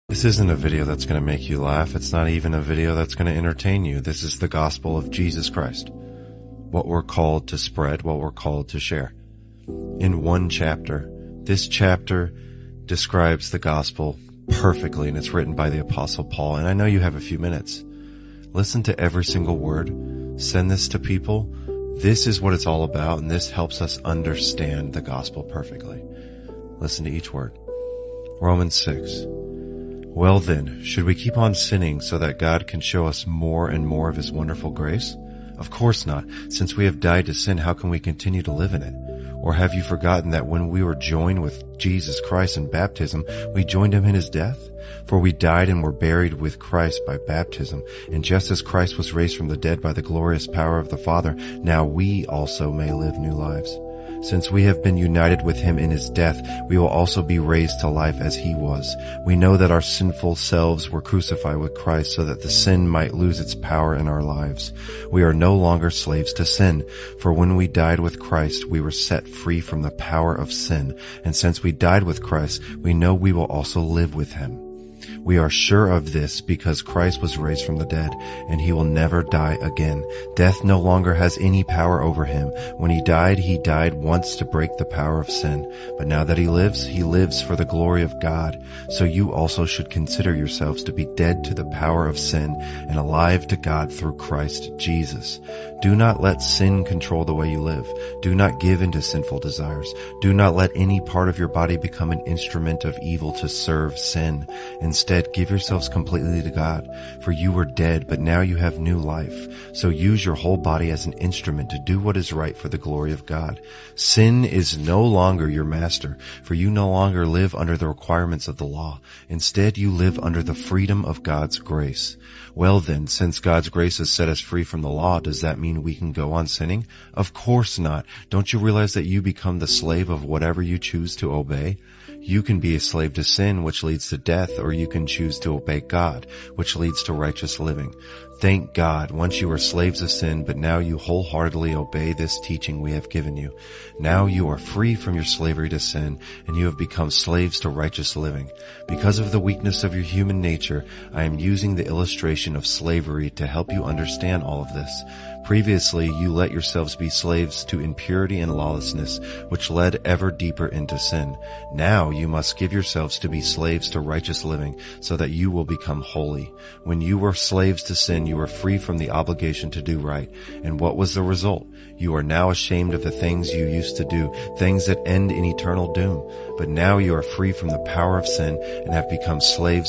This isn't a video that's going to make you laugh. It's not even a video that's going to entertain you. This is the gospel of Jesus Christ. What we're called to spread, what we're called to share. In one chapter, this chapter describes the gospel perfectly, and it's written by the Apostle Paul. And I know you have a few minutes. Listen to every single word. Send this to people. This is what it's all about, and this helps us understand the gospel perfectly. Listen to each word. Romans 6. Well then, should we keep on sinning so that God can show us more and more of His wonderful grace? Of course not. Since we have died to sin, how can we continue to live in it? Or have you forgotten that when we were joined with Jesus Christ in baptism, we joined Him in His death? For we died and were buried with Christ by baptism, and just as Christ was raised from the dead by the glorious power of the Father, now we also may live new lives. Since we have been united with Him in His death, we will also be raised to life as He was. We know that our sinful selves were crucified with Christ so that the sin might lose its power in our lives. We are no longer slaves to sin, for when we died with Christ, we were set free from the power of sin. And since we died with Christ, we know we will also live with Him. We are sure of this because Christ was raised from the dead, and He will never die again. Death no longer has any power over Him. When He died once to break the power of sin. But now that He lives for the glory of God. So you also should consider yourselves to be dead to the power of sin and alive to God through Christ Jesus. Do not let sin control the way you live. Do not give in to sinful desires. Do not let any part of your body become an instrument of evil to serve sin. Instead, give yourselves completely to God, for you were dead, but now you have new life. So use your whole body as an instrument to do what is right for the glory of God. Sin is no longer your master, for you no longer live under the requirements of the law. Instead, you live under the freedom of God's grace. Well then, since God's grace has set us free from the law, does that mean we can go on sinning? Of course not. Don't you realize that you become the slave of whatever you choose to obey? You can be a slave to sin, which leads to death, or you can choose to obey God, which leads to righteous living. Thank God, once you were slaves of sin, but now you wholeheartedly obey this teaching we have given you. Now you are free from your slavery to sin, and you have become slaves to righteous living. Because of the weakness of your human nature, I am using the illustration of slavery to help you understand all of this. Previously, you let yourselves be slaves to impurity and lawlessness, which led ever deeper into sin. Now you must give yourselves to be slaves to righteous living, so that you will become holy. When you were slaves to sin, you were free from the obligation to do right. And what was the result? You are now ashamed of the things you used to do, things that end in eternal doom. But now you are free from the power of sin and have become slaves of